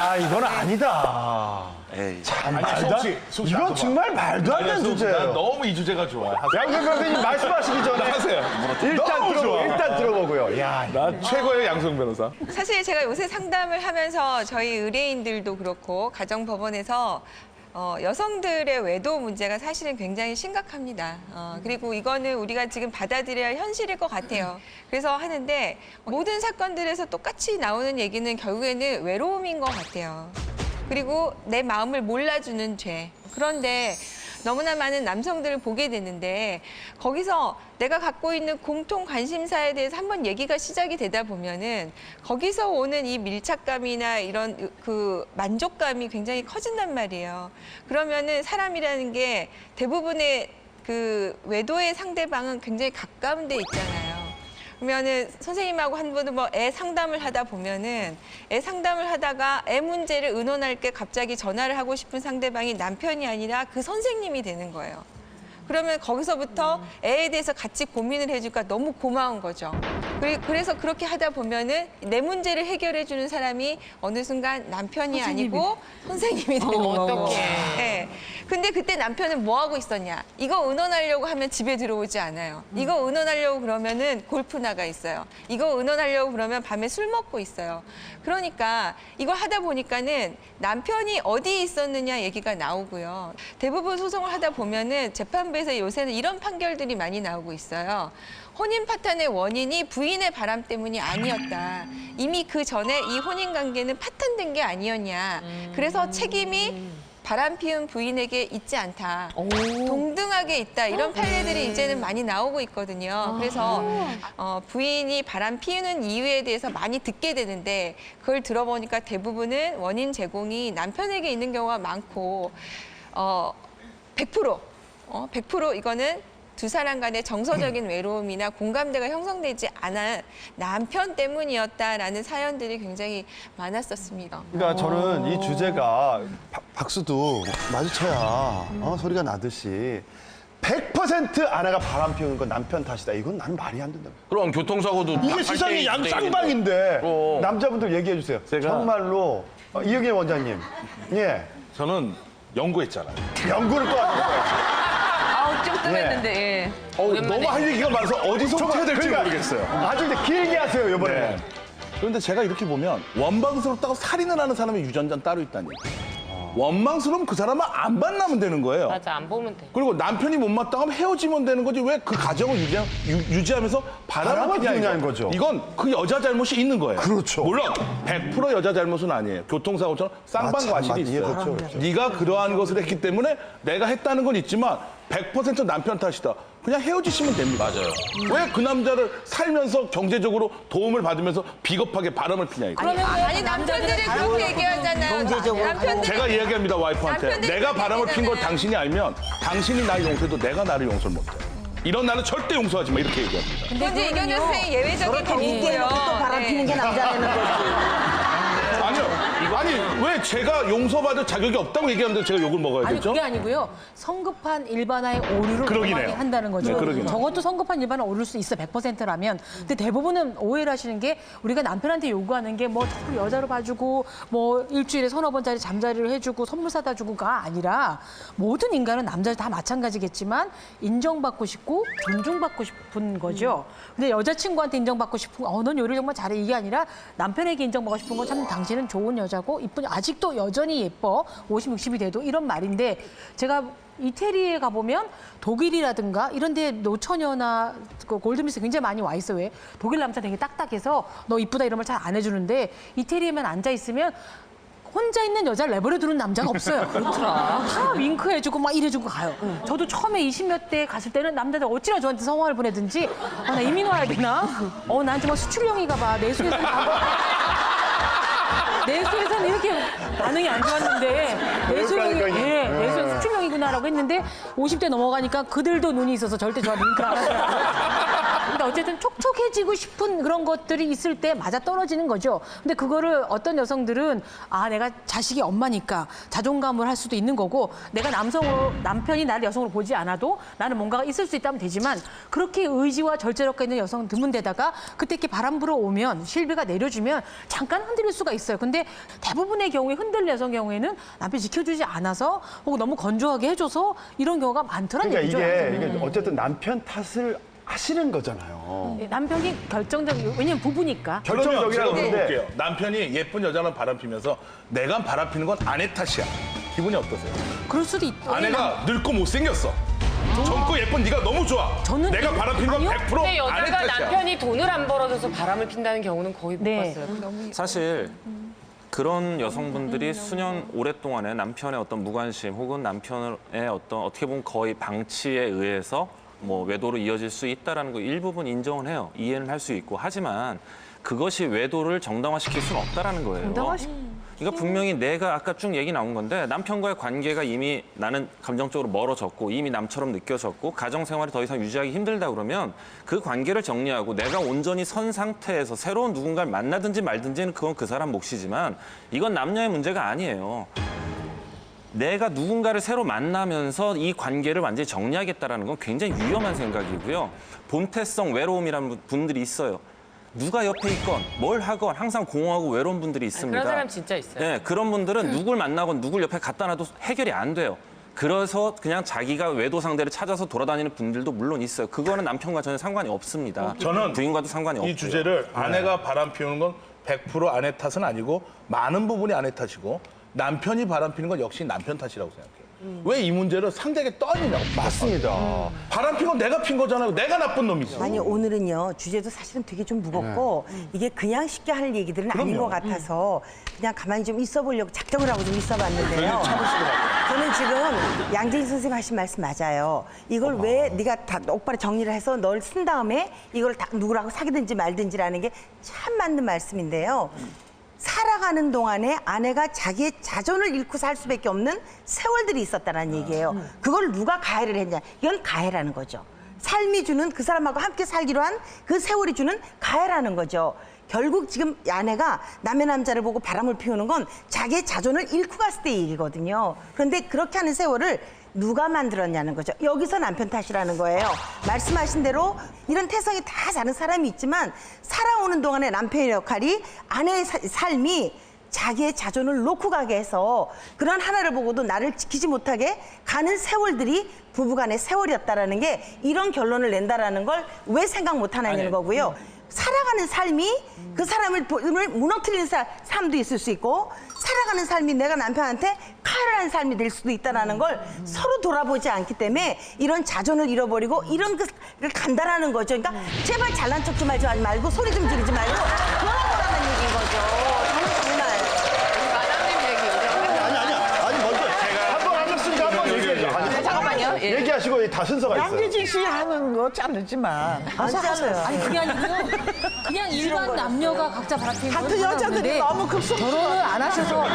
야, 이건 아니다. 에이. 참, 말도 안, 이건 정말 말도 안 되는 주제예요. 너무 이 주제가 좋아. 양승 변호사님 말씀하시기 전에 하세요. 일단 들어보고요. 야, 나 최고의 양승 변호사. 사실 제가 요새 상담을 하면서 저희 의뢰인들도 그렇고 가정법원에서 여성들의 외도 문제가 사실은 굉장히 심각합니다. 그리고 이거는 우리가 지금 받아들여야 할 현실일 것 같아요. 그래서 하는데 모든 사건들에서 똑같이 나오는 얘기는 결국에는 외로움인 것 같아요. 그리고 내 마음을 몰라주는 죄. 그런데 너무나 많은 남성들을 보게 되는데 거기서 내가 갖고 있는 공통 관심사에 대해서 한번 얘기가 시작이 되다 보면은 거기서 오는 이 밀착감이나 이런 그 만족감이 굉장히 커진단 말이에요. 그러면은 사람이라는 게 대부분의 그 외도의 상대방은 굉장히 가까운 데 있잖아요. 그러면은 선생님하고 한 번은 뭐 애 상담을 하다 보면은 애 상담을 하다가 애 문제를 의논할 때 갑자기 전화를 하고 싶은 상대방이 남편이 아니라 그 선생님이 되는 거예요. 그러면 거기서부터 애에 대해서 같이 고민을 해주니까 너무 고마운 거죠. 그래서 그렇게 하다 보면은 내 문제를 해결해 주는 사람이 어느 순간 남편이 아니고 선생님이 되는 거고. 네. 근데 그때 남편은 뭐 하고 있었냐? 이거 의논하려고 하면 집에 들어오지 않아요. 이거 의논하려고 그러면은 골프 나가 있어요. 이거 의논하려고 그러면 밤에 술 먹고 있어요. 그러니까 이걸 하다 보니까는 남편이 어디에 있었느냐 얘기가 나오고요. 대부분 소송을 하다 보면은 재판부에서 요새는 이런 판결들이 많이 나오고 있어요. 혼인 파탄의 원인이 부인의 바람 때문이 아니었다. 이미 그 전에 이 혼인 관계는 파탄된 게 아니었냐. 그래서 책임이 바람 피운 부인에게 있지 않다. 동등하게 있다. 이런 판례들이 이제는 많이 나오고 있거든요. 그래서 부인이 바람 피우는 이유에 대해서 많이 듣게 되는데 그걸 들어보니까 대부분은 원인 제공이 남편에게 있는 경우가 많고 100% 이거는 두 사람 간의 정서적인 외로움이나 공감대가 형성되지 않은 남편 때문이었다라는 사연들이 굉장히 많았었습니다. 그러니까 저는 이 주제가 박수도 마주쳐야 소리가 나듯이 100% 아내가 바람 피우는 건 남편 탓이다. 이건 나는 말이 안 된다. 그럼 교통사고도 이게 시선이 양쌍방인데 남자분들 얘기해 주세요. 정말로 이영애 원장님, 예, 저는 연구했잖아요. 연구를 또 하는 거예요. 좀 뜸했는데, 예. 너무 할 얘기가 많아서 어디서부터 해야 될지 모르겠어요. 아주 이제 길게 하세요, 이번에. 네. 그런데 제가 이렇게 보면 원망스럽다고 살인을 하는 사람의 유전자는 따로 있다니. 원망스러우면 그 사람은 안 만나면 되는 거예요. 맞아, 안 보면 돼. 그리고 남편이 못마땅하면 헤어지면 되는 거지 왜 그 가정을 유지하면서 바람을 피냐는 거죠. 이건 그 여자 잘못이 있는 거예요. 그렇죠. 물론 100% 여자 잘못은 아니에요. 교통사고처럼 쌍방과실이 있어요. 그렇죠. 네가 그러한 것을 했기 때문에 내가 했다는 건 있지만 100% 남편 탓이다. 그냥 헤어지시면 됩니다. 맞아요. 왜 그 남자를 살면서 경제적으로 도움을 받으면서 비겁하게 바람을 피냐 이거. 아니 남편들이 그렇게 얘기하잖아요. 남편들이 제가 이야기합니다 와이프한테. 남편들이 내가 바람을 핀 걸 얘기하잖아요. 당신이 알면 당신이 날 용서해도 내가 나를 용서를 못해. 이런 나는 절대 용서하지 마 이렇게 얘기합니다. 근데 이경규 선생님 예외적인 경우고요. 또 바람 피는 게 남자라는 거지. 아니요. 아니 왜 제가 용서받을 자격이 없다고 얘기하는데 제가 욕을 먹어야 아니 되죠? 그게 아니고요. 성급한 일반화의 오류를 그러긴 많이 해요. 한다는 거죠. 네, 그러긴 해요. 저것도 성급한 일반화 오를 수 있어 100%라면. 근데 대부분은 오해를 하시는 게 우리가 남편한테 요구하는 게 뭐 자꾸 여자로 봐주고 뭐 일주일에 서너 번짜리 잠자리를 해주고 선물 사다 주고가 아니라 모든 인간은 남자 다 마찬가지겠지만 인정받고 싶고 존중받고 싶은 거죠. 근데 여자친구한테 인정받고 싶은 넌 요리를 정말 잘해 이게 아니라 남편에게 인정받고 싶은 건 참 당신은 좋은 여자고 이쁜 아직도 여전히 예뻐 50, 60이 돼도 이런 말인데 제가 이태리에 가보면 독일이라든가 이런 데 노처녀나 그 골드미스 굉장히 많이 와 있어요. 왜? 독일 남자 되게 딱딱해서 너 이쁘다 이런 말 잘 안 해주는데 이태리에만 앉아 있으면 혼자 있는 여자를 내버려 두는 남자가 없어요. 그렇더라. 다 윙크해주고 막 이래주고 가요. 저도 처음에 20몇 대 갔을 때는 남자들 어찌나 저한테 성화를 보내든지 나 이민 와야 되나? 나한테 막 수출형이가 봐. 내수에서는 이렇게 반응이 안 좋았는데 내수형이 수출형이구나 되는구나라고 했는데 50대 넘어가니까 그들도 눈이 있어서 절대 저 링크 안 하더라고요. 근데 어쨌든 촉촉해지고 싶은 그런 것들이 있을 때 맞아 떨어지는 거죠. 근데 그거를 어떤 여성들은 내가 자식이 엄마니까 자존감을 할 수도 있는 거고 내가 남편이 나를 여성으로 보지 않아도 나는 뭔가가 있을 수 있다면 되지만 그렇게 의지와 절제력가 있는 여성 드문데다가 그때 이렇게 바람 불어오면 실비가 내려주면 잠깐 흔들릴 수가 있어요. 근데 대부분의 경우에 흔들릴 여성 경우에는 남편이 지켜주지 않아서 혹은 너무 건조하게 해줘서 이런 경우가 많더라는 그러니까 얘기죠. 이게 어쨌든 남편 탓을 하시는 거잖아요. 남편이 결정적이고 왜냐면 부부니까. 결정적이라고 제가 그러는데 물어볼게요. 남편이 예쁜 여자는 바람 피면서 내가 바람 피는 건 아내 탓이야. 기분이 어떠세요? 그럴 수도 있죠. 아내가 늙고 못생겼어. 젊고 예쁜 네가 너무 좋아. 저는 내가 바람 피는 건 아니요. 100% 근데 아내 여자가 탓이야. 남편이 돈을 안 벌어줘서 바람을 핀다는 경우는 거의 못 네. 봤어요. 사실 그런 여성분들이 수년 오랫동안에 남편의 어떤 무관심 혹은 남편의 어떤 어떻게 보면 거의 방치에 의해서 뭐 외도로 이어질 수 있다라는 거 일부분 인정을 해요. 이해는 할 수 있고 하지만 그것이 외도를 정당화시킬 수는 없다라는 거예요. 그러니까 분명히 내가 아까 쭉 얘기 나온 건데 남편과의 관계가 이미 나는 감정적으로 멀어졌고 이미 남처럼 느껴졌고 가정 생활이 더 이상 유지하기 힘들다 그러면 그 관계를 정리하고 내가 온전히 선 상태에서 새로운 누군가를 만나든지 말든지는 그건 그 사람 몫이지만 이건 남녀의 문제가 아니에요. 내가 누군가를 새로 만나면서 이 관계를 완전히 정리하겠다는 건 굉장히 위험한 생각이고요. 본태성 외로움이라는 분들이 있어요. 누가 옆에 있건 뭘 하건 항상 공허하고 외로운 분들이 있습니다. 그런 사람 진짜 있어요. 네, 그런 분들은 누굴 만나건 누굴 옆에 갖다 놔도 해결이 안 돼요. 그래서 그냥 자기가 외도 상대를 찾아서 돌아다니는 분들도 물론 있어요. 그거는 남편과 전혀 상관이 없습니다. 저는 부인과도 상관이 없고요. 이 주제를 아내가 바람 피우는 건 100% 아내 탓은 아니고 많은 부분이 아내 탓이고 남편이 바람 피는 건 역시 남편 탓이라고 생각해요. 왜 이 문제를 상대에게 떠안느냐고. 맞습니다. 바람 핀 건 내가 핀 거잖아요. 내가 나쁜 놈이지. 아니 오늘은요 주제도 사실은 되게 좀 무겁고 이게 그냥 쉽게 할 얘기들은 아닌 것 같아서 그냥 가만히 좀 있어 보려고 작정을 하고 좀 있어봤는데요. 저는 지금 양재인 선생님 하신 말씀 맞아요. 이걸 왜 네가 다 똑바로 정리를 해서 널 쓴 다음에 이걸 다 누구라고 사귀든지 말든지라는 게 참 맞는 말씀인데요. 살아가는 동안에 아내가 자기의 자존을 잃고 살 수밖에 없는 세월들이 있었다는 얘기예요. 그걸 누가 가해를 했냐. 이건 가해라는 거죠. 삶이 주는 그 사람하고 함께 살기로 한 그 세월이 주는 가해라는 거죠. 결국 지금 아내가 남의 남자를 보고 바람을 피우는 건 자기의 자존을 잃고 갔을 때의 일이거든요. 그런데 그렇게 하는 세월을 누가 만들었냐는 거죠. 여기서 남편 탓이라는 거예요. 말씀하신 대로 이런 태성이 다 사는 사람이 있지만 살아오는 동안에 남편의 역할이 아내의 삶이 자기의 자존을 놓고 가게 해서 그런 하나를 보고도 나를 지키지 못하게 가는 세월들이 부부간의 세월이었다라는 게 이런 결론을 낸다라는 걸 왜 생각 못 하냐는 거고요. 살아가는 삶이 그 사람을 무너뜨리는 삶도 있을 수 있고 살아가는 삶이 내가 남편한테 칼을 하는 삶이 될 수도 있다는 걸 서로 돌아보지 않기 때문에 이런 자존을 잃어버리고 이런 걸 간다라는 거죠. 그러니까 제발 잘난 척 좀 하지 말고 소리 좀 지르지 말고 돌아보라는 얘기인 거죠. 저는 정말. 아니 먼저 한번 하셨으니까 한번 얘기해줘. 잠깐만요. 예. 얘기하시고 다 순서가 있어요. 양재진 씨 하는 거 자르지만 안 잘라요. 아니 그게 아니고요. 그냥 일반 남녀가 각자 바람피는 같은 여자들이 너무 급속도로 결혼을 안 하셔서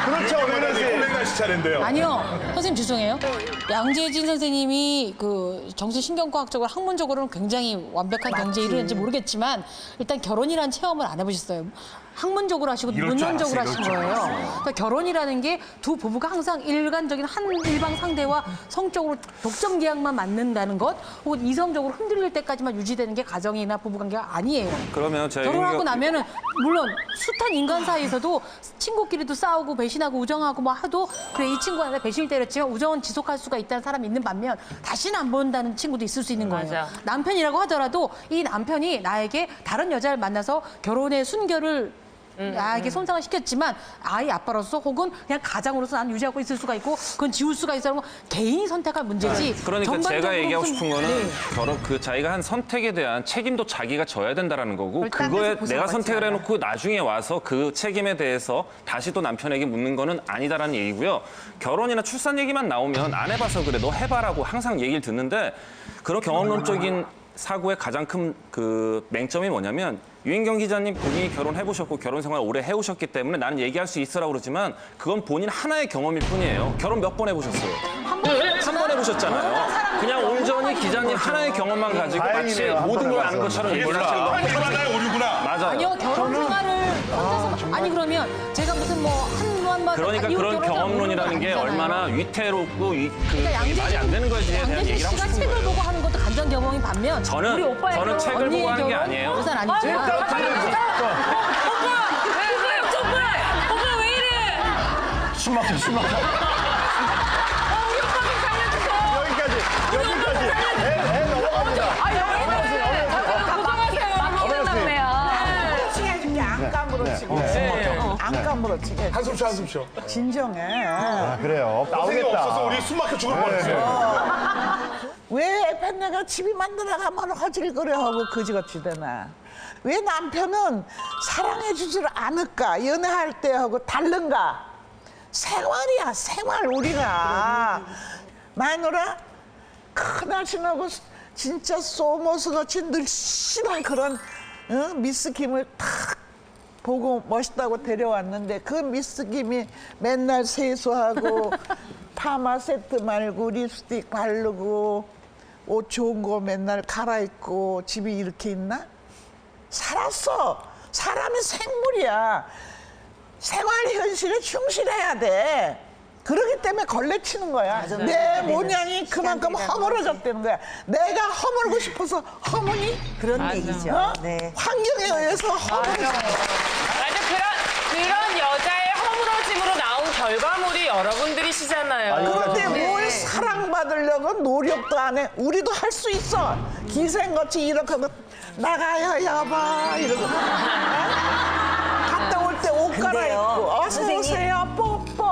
그렇죠, 오메가 씨. 오메가 씨 차례인데요. 아니요. 선생님 죄송해요. 양재진 선생님이 그 정신신경과학적으로 학문적으로는 굉장히 완벽한 경제 이루는지 모르겠지만 일단 결혼이라는 체험을 안 해보셨어요. 학문적으로 하시고 이럴 줄 문론적으로 알았어요, 하신 이럴 줄 거예요. 그러니까 결혼이라는 게 두 부부가 항상 일반적인 한 일방 상대와 성적으로 독점 계약만 맞는다는 것 혹은 이성적으로 흔들릴 때까지만 유지되는 게 가정이나 부부관계가 아니에요. 그러면 제가 결혼하고 나면은 물론 숱한 인간 사이에서도 친구끼리도 싸우고 배신하고 우정하고 뭐 하도 그래 이 친구한테 배신을 때렸지만 우정은 지속할 수가 있다는 사람이 있는 반면 다시는 안 본다는 친구도 있을 수 있는 거예요. 맞아. 남편이라고 하더라도 이 남편이 나에게 다른 여자를 만나서 결혼의 순결을 나에게 손상을 시켰지만 아이 아빠로서 혹은 그냥 가장으로서 난 유지하고 있을 수가 있고 그건 지울 수가 있어서 개인이 선택할 문제지. 그러니까 제가 전반적으로 얘기하고 무슨- 싶은 거는 네. 결혼 그 자기가 한 선택에 대한 책임도 자기가 져야 된다라는 거고 그걸 딴 그거에 데서 보상받지 내가 선택을 않아. 해놓고 나중에 와서 그 책임에 대해서 다시 또 남편에게 묻는 거는 아니다라는 얘기고요. 결혼이나 출산 얘기만 나오면 안 해봐서 그래 너 해봐라고 항상 얘기를 듣는데 그런 경험론적인 사고의 가장 큰 그 맹점이 뭐냐면 유인경 기자님 본인이 결혼해보셨고 결혼 생활 오래 해오셨기 때문에 나는 얘기할 수 있으라고 그러지만 그건 본인 하나의 경험일 뿐이에요. 결혼 몇 번 해보셨어요? 한 번 해보셨잖아요. 그냥 온전히 기자님 하나의 경험만 가지고 마치 다행이네요. 모든 걸 아는 것처럼 얘기를 하시는 거. 하나의 오류구나. 맞아요. 아니요, 결혼 생활을 혼자서 아니 그러면 제가 무슨 뭐 한번 그러니까 그런 경험론이라는 게 얼마나 위태롭고 말이 안 되는 거지에 대한 양재진 얘기를 하고 씨가 싶은 책을 거예요. 보고 하는 것도 간접 경험인 반면 저는- 우리 오빠의 저는 결혼, 책을 언니의 보고 하는 게 결혼, 아니에요. 그것은 아니지만 오빠 왜 이래? 숨 막혀. 여기까지. 애 넘어갑니다. 해줄게. 안 까무러치게. 안 까무러치게. 한숨 쉬어. 진정해. 아, 그래요. 선생님 없어서 나오겠다. 우리 숨 막혀 죽을 뻔했어요. 왜 팬네가 집이 만들어가면 허질거려 하고 거지같이 되나? 왜 남편은 사랑해주지를 않을까? 연애할 때 하고 다른가? 생활이야, 생활 우리가. 마누라 큰아신하고 진짜 소모스같이 늘씬한 그런 미스 김을 탁 보고 멋있다고 데려왔는데 그 미스 김이 맨날 세수하고 파마 세트 말고 립스틱 바르고 옷 좋은 거 맨날 갈아입고 집이 이렇게 있나? 살았어. 사람이 생물이야. 생활 현실에 충실해야 돼. 그러기 때문에 걸레치는 거야. 내 모양이 그만큼 허물어졌다는 거야. 내가 허물고 싶어서 허무니? 그런 얘기죠. 어? 네. 환경에 의해서 허물어졌어. 맞아, 그런 여자의 허물어짐으로 나온 결과물이 여러분들이시잖아요. 그런데 뭘 사랑받으려고 노력도 안 해. 우리도 할 수 있어. 기생같이 이렇게 하고 나가요 여보 이러고. 갔다 올 때 옷 근데요, 갈아입고 어서 선생님. 오세요 뽀뽀.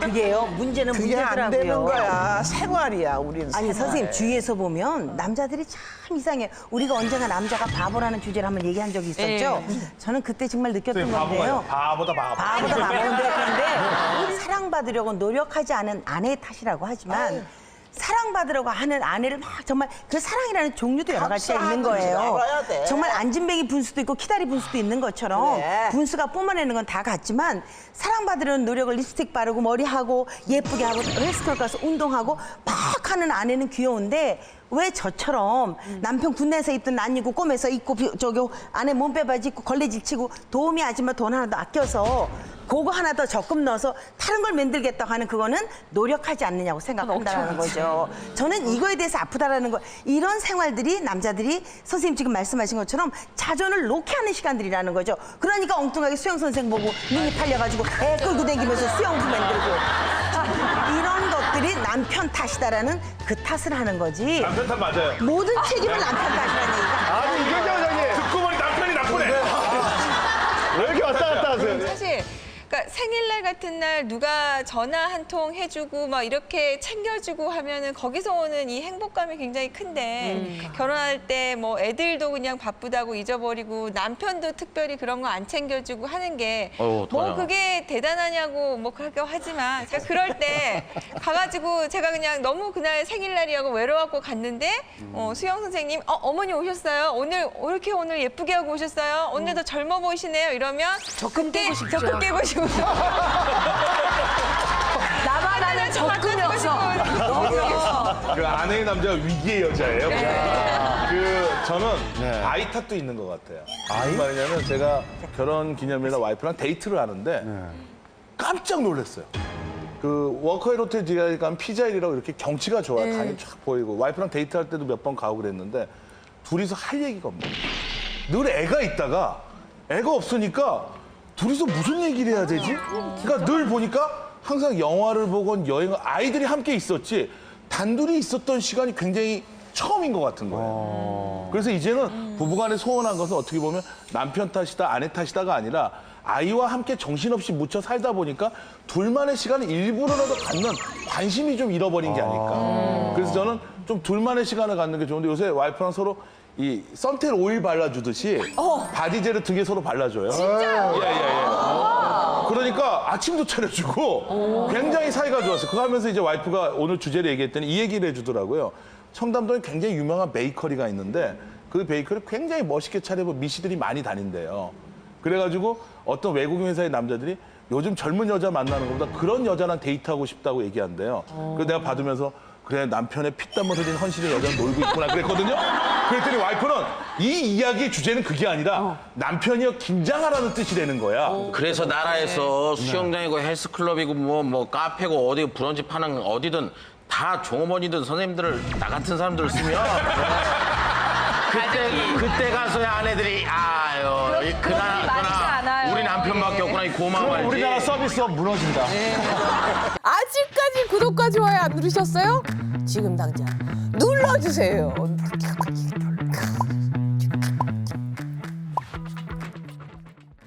그게요. 문제는 그게 안 되는 문제더라고요. 거야. 생활이야 우리는. 아니 생활. 선생님 주위에서 보면 남자들이 참 이상해요. 우리가 언젠가 남자가 바보라는 주제를 한번 얘기한 적이 있었죠. 저는 그때 정말 느꼈던 건데요. 바보다 바보. 바보다 바보인데 그런데 사랑받으려고 노력하지 않은 아내의 탓이라고 하지만 사랑받으려고 하는 아내를 막 정말 그 사랑이라는 종류도 여러 가지가 있는 감싸는지 거예요. 알아야 돼. 정말 안진뱅이 분수도 있고 키다리 분수도 있는 것처럼 그래. 분수가 뿜어내는 건 다 같지만 사랑받으려는 노력을 립스틱 바르고 머리하고 예쁘게 하고 헬스클럽 가서 운동하고 막 하는 아내는 귀여운데 왜 저처럼 남편 군내에서 입던 낯익고 꼼에서 입고 저기 안에 몸빼바지 입고 걸레질 치고 도우미 아줌마 돈 하나 더 아껴서 그거 하나 더 적금 넣어서 다른 걸 만들겠다고 하는 그거는 노력하지 않느냐고 생각한다는 거죠. 저는 이거에 대해서 아프다라는 거 이런 생활들이 남자들이 선생님 지금 말씀하신 것처럼 자존을 놓게 하는 시간들이라는 거죠. 그러니까 엉뚱하게 수영 선생 보고 눈이 팔려가지고 애 끌고 다니면서 수영도 만들고 이런 것들이 남편 탓이다라는 그 탓을 하는 거지. 남편 탓 맞아요. 모든 책임을 남편 탓이라는 얘기가 아니, 이경정 원장님. 듣고 보니 남편이 나쁘네. 왜 이렇게 왔다 갔다 하세요? 사실 그러니까 생일날 같은 날 누가 전화 한 통 해주고 막 이렇게 챙겨주고 하면은 거기서 오는 이 행복감이 굉장히 큰데 결혼할 때 뭐 애들도 그냥 바쁘다고 잊어버리고 남편도 특별히 그런 거 안 챙겨주고 하는 게 뭐 어떡하냐. 그게 대단하냐고 뭐 그렇게 하지만 제가 그럴 때 가가지고 제가 그냥 너무 그날 생일날이라고 외로웠고 갔는데 수영 선생님 어머니 오셨어요? 오늘 왜 이렇게 오늘 예쁘게 하고 오셨어요? 오늘 더 젊어 보이시네요. 이러면 적금 깨고 싶죠. 적금 깨고 싶고 나만 아는 적금이 없어. 그 아내의 남자가 위기의 여자예요. 저는 네. 아이 탓도 있는 것 같아요. 무슨 말이냐면 제가 결혼 기념일날 와이프랑 데이트를 하는데 깜짝 놀랐어요. 그 워커힐 호텔 뒤에 가면 피자일이라고 이렇게 경치가 좋아요. 강이 쫙 보이고 와이프랑 데이트할 때도 몇 번 가고 그랬는데 둘이서 할 얘기가 없는 거예요. 늘 애가 있다가 애가 없으니까 둘이서 무슨 얘기를 해야 되지? 그러니까 늘 보니까 항상 영화를 보건 여행을 아이들이 함께 있었지 단둘이 있었던 시간이 굉장히 처음인 것 같은 거예요. 그래서 이제는 부부간에 소원한 것은 어떻게 보면 남편 탓이다 아내 탓이다가 아니라 아이와 함께 정신없이 묻혀 살다 보니까 둘만의 시간을 일부러라도 갖는 관심이 좀 잃어버린 게 아닐까. 그래서 저는 좀 둘만의 시간을 갖는 게 좋은데 요새 와이프랑 서로 이 선텔 오일 발라주듯이 바디젤을 등에 서로 발라줘요. 진짜? 예. 그러니까 아침도 차려주고 굉장히 사이가 좋았어요. 그거 하면서 이제 와이프가 오늘 주제를 얘기했더니 이 얘기를 해주더라고요. 청담동에 굉장히 유명한 베이커리가 있는데 그 베이커리 굉장히 멋있게 차려입은 미씨들이 많이 다닌대요. 그래가지고 어떤 외국인 회사의 남자들이 요즘 젊은 여자 만나는 것보다 그런 여자랑 데이트하고 싶다고 얘기한대요. 그래서 내가 받으면서 그래 남편의 피땀을 흘린 헌신의 여자는 놀고 있구나 그랬거든요. 그랬더니 와이프는 이 이야기의 주제는 그게 아니라 남편이요 김장하라는 뜻이 되는 거야. 그래서 나라에서 수영장이고 헬스클럽이고 뭐 카페고 어디 브런치 파는 어디든 다 종업원이든 선생님들을 나 같은 사람들을 쓰면 그때 가서야 아내들이 아유 그나 우리 남편밖에 없구나 이 고마움 알지. 우리나라 서비스업 무너진다. 아직까지 구독과 좋아요 안 누르셨어요? 지금 당장 눌러주세요.